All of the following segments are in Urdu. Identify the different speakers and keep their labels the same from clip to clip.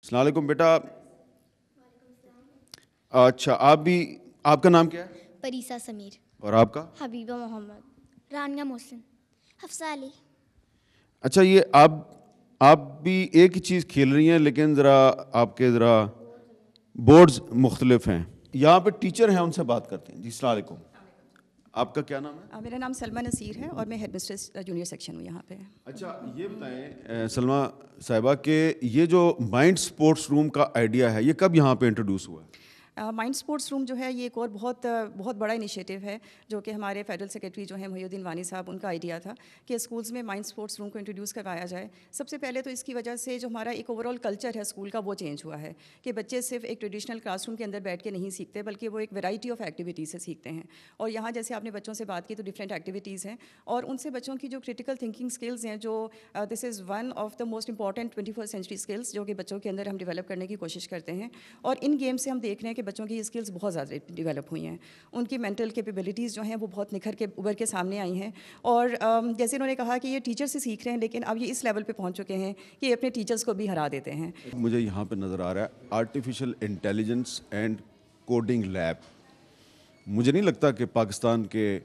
Speaker 1: السلام علیکم بیٹا. اچھا آپ کا نام کیا ہے؟
Speaker 2: پریسا سمیر.
Speaker 1: اور آپ کا؟
Speaker 2: حبیبہ محمد. رانیہ محسن. حفصہ علی.
Speaker 1: اچھا یہ آپ بھی ایک ہی چیز کھیل رہی ہیں لیکن آپ کے بورڈز مختلف ہیں. یہاں پہ ٹیچر ہیں ان سے بات کرتے ہیں. جی السلام علیکم. آپ کا کیا نام ہے؟
Speaker 3: میرا نام سلمہ نصیر ہے اور میں ہیڈ مسٹریس جونیئر سیکشن ہوں یہاں پہ.
Speaker 1: اچھا یہ بتائیں سلمہ صاحبہ کہ یہ جو مائنڈ سپورٹس روم کا آئیڈیا ہے یہ کب یہاں پہ انٹروڈیوس ہوا ہے؟
Speaker 3: مائنڈ سپورٹس روم جو ہے یہ ایک اور بہت بڑا انیشیٹو ہے جو کہ ہمارے فیڈرل سیکریٹری جو ہیں محی الدین وانی صاحب ان کا آئیڈیا تھا کہ اسکولز میں مائنڈ سپورٹس روم کو انٹروڈیوس کروایا جائے. سب سے پہلے تو اس کی وجہ سے جو ہمارا ایک اوور آل کلچر ہے اسکول کا وہ چینج ہوا ہے کہ بچے صرف ایک ٹریڈیشنل کلاس روم کے اندر بیٹھ کے نہیں سیکھتے بلکہ وہ ایک ویرائٹی آف ایکٹیویٹیز سے سیکھتے ہیں. اور یہاں جیسے آپ نے بچوں سے بات کی تو ڈفرینٹ ایکٹیویٹیز ہیں اور ان سے بچوں کی جو کریٹیکل تھنکنگ اسکلز ہیں جو this is one of the most important 21st century skills جو کہ بچوں کے اندر ہم ڈیولپ کرنے کی کوشش کرتے ہیں. اور ان گیم سے ہم دیکھ رہے ہیں کہ بچوں کی یہ اسکلز بہت زیادہ ڈیولپ ہوئی ہیں. ان کی مینٹل کیپیبلٹیز جو ہیں وہ بہت نکھر کے ابھر کے سامنے آئی ہیں. اور جیسے انہوں نے کہا کہ یہ ٹیچر سے سیکھ رہے ہیں لیکن اب یہ اس لیول پہ پہنچ چکے ہیں کہ یہ اپنے ٹیچرس کو بھی ہرا دیتے ہیں.
Speaker 1: مجھے یہاں پہ نظر آ رہا ہے artificial intelligence and coding lab. مجھے نہیں لگتا کہ پاکستان کے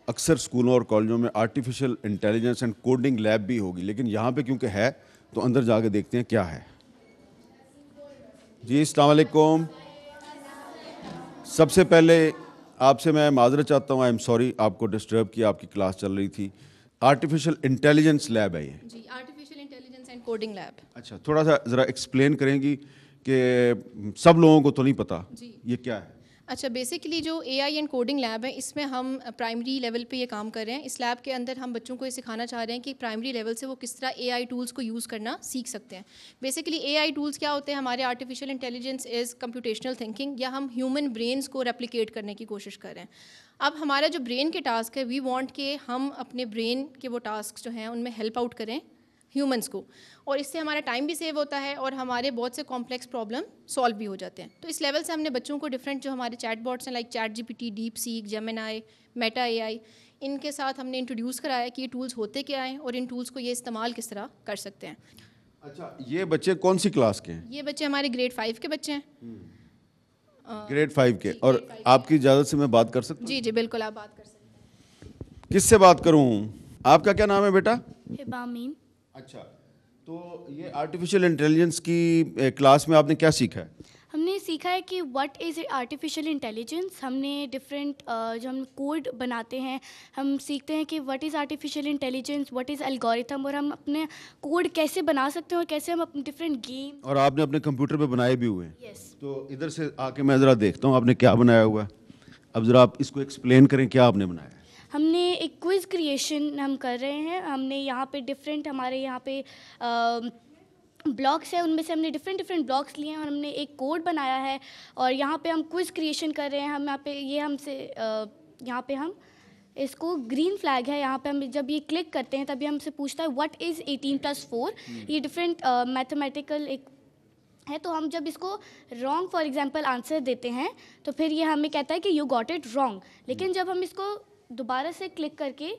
Speaker 1: اکثر اسکولوں اور کالجوں میں artificial intelligence and coding lab بھی ہوگی لیکن یہاں پہ کیونکہ ہے تو اندر جا کے دیکھتے ہیں کیا ہے. جی السلام علیکم. سب سے پہلے آپ سے میں معذرت چاہتا ہوں. آئی ایم سوری آپ کو ڈسٹرب کیا. آپ کی کلاس چل رہی تھی. آرٹیفیشل انٹیلیجنس لیب ہے یہ؟
Speaker 4: جی artificial intelligence and coding lab.
Speaker 1: اچھا تھوڑا سا ذرا ایکسپلین کریں گی کہ سب لوگوں کو تو نہیں پتہ یہ کیا ہے.
Speaker 4: اچھا بیسیکلی جو اے آئی اینڈ کوڈنگ لیب ہے اس میں ہم پرائمری لیول پہ یہ کام کر رہے ہیں. اس لیب کے اندر ہم بچوں کو یہ سکھانا چاہ رہے ہیں کہ پرائمری لیول سے وہ کس طرح اے آئی ٹولس کو یوز کرنا سیکھ سکتے ہیں. بیسیکلی اے آئی ٹولس کیا ہوتے ہیں؟ ہمارے artificial intelligence is computational thinking یا ہم ہیومن برینس کو ریپلیکیٹ کرنے کی کوشش کر رہے ہیں. اب ہمارا جو برین کے ٹاسک ہے وی وانٹ کہ ہم اپنے برین کے وہ ٹاسک جو ہیں ان میں ہیلپ آؤٹ کریں ہیومنس کو اور اس سے ہمارا ٹائم بھی سیو ہوتا ہے اور ہمارے بہت سے کمپلیکس پرابلم سالو بھی ہو جاتے ہیں. تو اس لیول سے ہم نے بچوں کو ڈفرینٹ جو ہمارے چیٹ باٹس ہیں like chat G P T, DeepSeek, Gemini, Meta A I, ان کے ساتھ ہم نے انٹروڈیوس کرایا کہ یہ ٹولس ہوتے کیا ہیں اور ان ٹولس کو یہ استعمال کس طرح کر سکتے ہیں.
Speaker 1: اچھا یہ بچے کون سی کلاس کے ہیں؟
Speaker 4: یہ بچے ہمارے گریڈ 5 کے بچے ہیں.
Speaker 1: گریڈ 5 کے. اور آپ کی اجازت سے میں بات کر سکتا ہوں؟
Speaker 4: جی جی بالکل آپ بات کر سکتے ہیں.
Speaker 1: کس سے بات کروں؟ آپ کا کیا نام ہے بیٹا؟
Speaker 2: ہبہ امین.
Speaker 1: اچھا تو یہ آرٹیفیشیل انٹیلیجنس کی کلاس میں آپ نے کیا سیکھا ہے؟
Speaker 2: ہم نے سیکھا ہے کہ واٹ از آرٹیفیشیل انٹیلیجنس. ہم نے ڈفرینٹ جو ہم کوڈ بناتے ہیں ہم سیکھتے ہیں کہ what is artificial intelligence, what is algorithm, اور ہم اپنے کوڈ کیسے بنا سکتے ہیں اور کیسے ہم اپنے ڈفرینٹ گیم.
Speaker 1: اور آپ نے اپنے کمپیوٹر پہ بنائے بھی ہوئے ہیں؟
Speaker 2: یس.
Speaker 1: تو ادھر سے آ کے میں ذرا دیکھتا ہوں آپ نے کیا بنایا ہوا ہے. اب ذرا آپ اس کو ایکسپلین کریں کیا آپ نے بنایا ہے.
Speaker 2: ہم نے ایک کوئز کریشن ہم کر رہے ہیں. ہم نے یہاں پہ ڈفرینٹ ہمارے یہاں پہ بلاکس ہیں, ان میں سے ہم نے ڈفرینٹ بلاکس لیے ہیں اور ہم نے ایک کوڈ بنایا ہے اور یہاں پہ ہم کوئز کریشن کر رہے ہیں. ہم یہاں پہ ہم اس کو گرین فلیگ ہے یہاں پہ ہم جب یہ کلک کرتے ہیں تبھی ہم سے پوچھتا ہے واٹ از 18+4. یہ ڈفرینٹ میتھمیٹیکل ایک ہے. تو ہم جب اس کو رانگ فار ایگزامپل آنسر دیتے ہیں تو پھر یہ ہمیں کہتا ہے کہ یو گاٹ اٹ رانگ. لیکن جب ہم اس کو دوبارہ سے کلک کر کے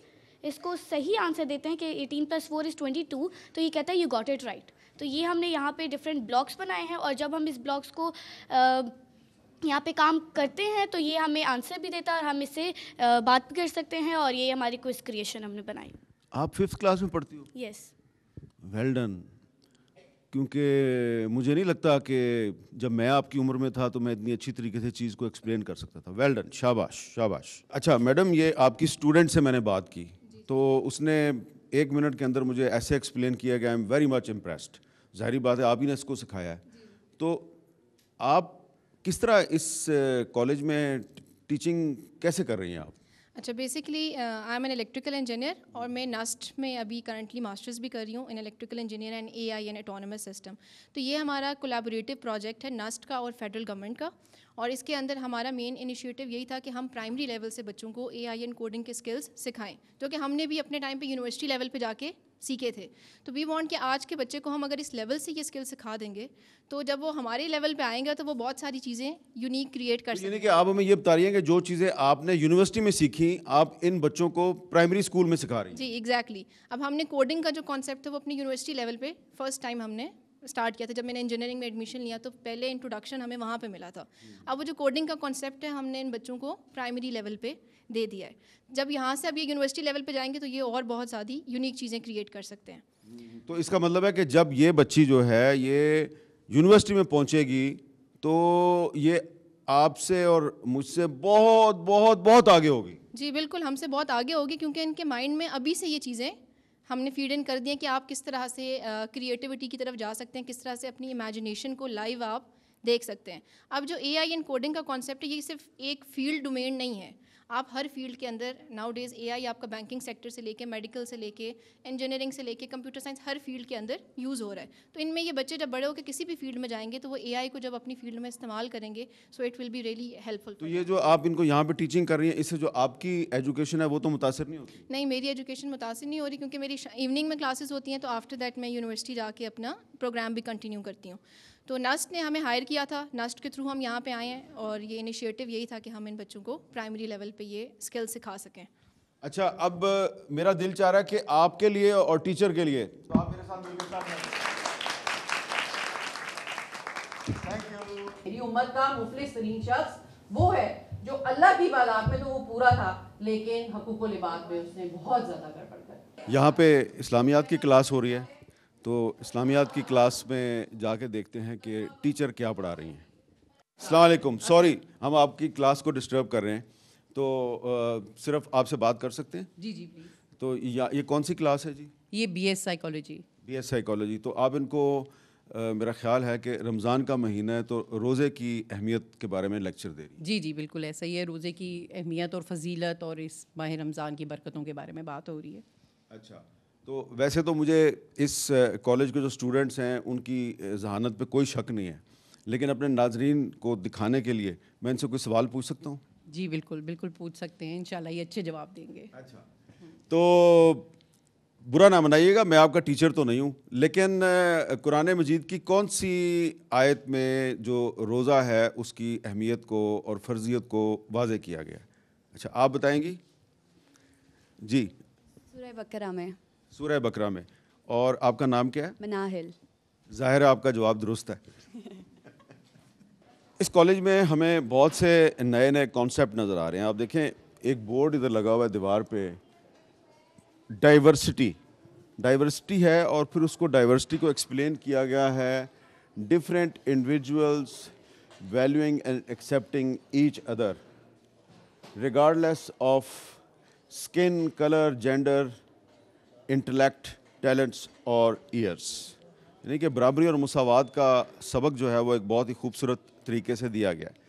Speaker 2: اس کو صحیح آنسر دیتے ہیں کہ 18+4 is 22 تو یہ کہتا ہے یو گاٹ اٹ رائٹ. تو یہ ہم نے یہاں پہ ڈفرینٹ بلاکس بنائے ہیں اور جب ہم اس بلاکس کو یہاں پہ کام کرتے ہیں تو یہ ہمیں آنسر بھی دیتا ہے اور ہم اس سے بات بھی کر سکتے ہیں. اور یہ ہماری کوئز کریشن ہم نے بنائی.
Speaker 1: آپ 5th کلاس میں پڑھتی ہو؟
Speaker 2: یس.
Speaker 1: Well done. کیونکہ مجھے نہیں لگتا کہ جب میں آپ کی عمر میں تھا تو میں اتنی اچھی طریقے سے چیز کو ایکسپلین کر سکتا تھا. Well done. شاباش شاباش. اچھا میڈم یہ آپ کی اسٹوڈنٹ سے میں نے بات کی تو اس نے 1 منٹ کے اندر مجھے ایسے ایکسپلین کیا کہ I am very much impressed. ظاہری بات ہے آپ ہی نے اس کو سکھایا ہے. تو آپ کس طرح اس کالج میں ٹیچنگ کیسے کر رہی ہیں آپ؟
Speaker 4: اچھا basically I am an electrical engineer اور میں نسٹ میں ابھی کرنٹلی ماسٹرز بھی کر رہی ہوں in electrical engineer and A I and autonomous system. تو یہ ہمارا کولیبوریٹو پروجیکٹ ہے نسٹ کا اور فیڈرل گورنمنٹ کا. اور اس کے اندر ہمارا مین انیشیٹو یہی تھا کہ ہم پرائمری لیول سے بچوں کو اے آئی اینڈ کوڈنگ کے اسکلس سکھائیں جو کہ ہم نے بھی اپنے ٹائم پہ یونیورسٹی لیول پہ جا کے سیکھے تھے. تو وی وانٹ کہ آج کے بچے کو ہم اگر اس لیول سے یہ اسکل سکھا دیں گے تو جب وہ ہمارے لیول پہ آئیں گے تو وہ بہت ساری چیزیں یونیک کریٹ کر سکیں.
Speaker 1: یعنی کہ آپ ہمیں یہ بتا رہی ہیں کہ جو چیزیں آپ نے یونیورسٹی میں سیکھی آپ ان بچوں کو پرائمری اسکول میں سکھا رہی ہیں؟
Speaker 4: جی ایگزیکٹلی. اب ہم نے کوڈنگ کا جو کانسیپٹ ہے وہ اپنی یونیورسٹی لیول پہ فرسٹ ٹائم ہم نے اسٹارٹ کیا تھا. جب میں نے انجینئرنگ میں ایڈمیشن لیا تو پہلے انٹروڈکشن ہمیں وہاں پہ ملا تھا. اب وہ جو کوڈنگ کا کانسیپٹ ہے ہم نے ان بچوں کو پرائمری لیول پہ دے دیا ہے. جب یہاں سے اب یہ یونیورسٹی لیول پہ جائیں گے تو یہ اور بہت زیادہ یونیک چیزیں کریٹ کر سکتے ہیں.
Speaker 1: تو اس کا مطلب ہے کہ جب یہ بچی جو ہے یہ یونیورسٹی میں پہنچے گی تو یہ آپ سے اور مجھ سے بہت بہت بہت آگے ہوگی.
Speaker 4: جی بالکل ہم سے بہت آگے ہوگی, کیونکہ ان کے مائنڈ میں ابھی سے یہ چیزیں ہم نے فیڈ ان کر دی ہیں کہ آپ کس طرح سے کریٹیوٹی کی طرف جا سکتے ہیں, کس طرح سے اپنی امیجنیشن کو لائیو آپ دیکھ سکتے ہیں. اب جو اے آئی اینڈ کوڈنگ کا کانسیپٹ ہے یہ صرف ایک فیلڈ ڈومین نہیں ہے. آپ ہر فیلڈ کے اندر ناؤ ڈیز اے آئی آپ کا بینکنگ سیکٹر سے لے کے میڈیکل سے لے کے انجینئرنگ سے لے کے کمپیوٹر سائنس ہر فیلڈ کے اندر یوز ہو رہا ہے. تو ان میں یہ بچے جب بڑے ہو کے کسی بھی فیلڈ میں جائیں گے تو وہ اے آئی کو جب اپنی فیلڈ میں استعمال کریں گے so it will be really helpful.
Speaker 1: تو یہ جو آپ ان کو یہاں پہ ٹیچنگ کر رہی ہیں اس سے جو آپ کی ایجوکیشن ہے وہ تو متاثر نہیں ہوتی؟
Speaker 4: نہیں, میری ایجوکیشن متاثر نہیں ہو رہی, کیونکہ میری ایوننگ میں کلاسز ہوتی ہیں تو آفٹر دیٹ میں یونیورسٹی جا کے اپنا پروگرام بھی کنٹینیو کرتی ہوں. تو نسٹ نے ہمیں ہائر کیا تھا, نسٹ کے تھرو ہم یہاں پہ آئے ہیں اور یہ انیشیٹو یہی تھا کہ ہم ان بچوں کو پرائمری لیول پہ یہ اسکل سکھا سکیں.
Speaker 1: اچھا, اب میرا دل چاہ رہا ہے کہ آپ کے لیے اور ٹیچر کے لیے تو آپ میرے ساتھ مل کے ساتھ تھینک یو.
Speaker 5: میری امت کا مفلس ترین شخص وہ ہے جو اللہ کی عبادات میں تو وہ پورا تھا لیکن حقوق و لباس میں اس نے بہت زیادہ گڑبڑ کر دی.
Speaker 1: یہاں پہ اسلامیات کی کلاس ہو رہی ہے تو اسلامیات کی کلاس میں جا کے دیکھتے ہیں کہ ٹیچر کیا پڑھا رہی ہیں. السلام علیکم, سوری ہم آپ کی کلاس کو ڈسٹرب کر رہے ہیں, تو صرف آپ سے بات کر سکتے ہیں؟
Speaker 6: جی جی پلیز.
Speaker 1: تو یہ کون سی کلاس ہے جی؟
Speaker 6: یہ B S psychology.
Speaker 1: B S psychology. تو آپ ان کو میرا خیال ہے کہ رمضان کا مہینہ ہے تو روزے کی اہمیت کے بارے میں لیکچر دے رہی ہیں.
Speaker 6: جی جی بالکل ایسا ہی ہے, روزے کی اہمیت اور فضیلت اور اس ماہ رمضان کی برکتوں کے بارے میں بات ہو رہی ہے.
Speaker 1: اچھا, تو ویسے تو مجھے اس کالج کے جو اسٹوڈنٹس ہیں ان کی ذہانت پہ کوئی شک نہیں ہے, لیکن اپنے ناظرین کو دکھانے کے لیے میں ان سے کوئی سوال پوچھ سکتا ہوں؟
Speaker 6: جی بالکل بالکل پوچھ سکتے ہیں, انشاءاللہ یہ اچھے جواب دیں گے.
Speaker 1: اچھا, تو برا نہ منائیے گا, میں آپ کا ٹیچر تو نہیں ہوں, لیکن قرآن مجید کی کون سی آیت میں جو روزہ ہے اس کی اہمیت کو اور فرضیت کو واضح کیا گیا ہے؟ اچھا, آپ بتائیں گی جی.
Speaker 7: سورہ بقرہ میں.
Speaker 1: سورہ بقرہ میں. اور آپ کا نام کیا ہے؟
Speaker 7: مناہل.
Speaker 1: ظاہر ہے آپ کا جواب درست ہے. اس کالج میں ہمیں بہت سے نئے نئے کانسیپٹ نظر آ رہے ہیں. آپ دیکھیں ایک بورڈ ادھر لگا ہوا ہے دیوار پہ, ڈائیورسٹی ہے, اور پھر اس کو ڈائیورسٹی کو ایکسپلین کیا گیا ہے different individuals valuing and accepting each other regardless of skin colour gender intellect talents اور ایئرس. یعنی کہ برابری اور مساوات کا سبق جو ہے وہ ایک بہت ہی خوبصورت طریقے سے دیا گیا ہے.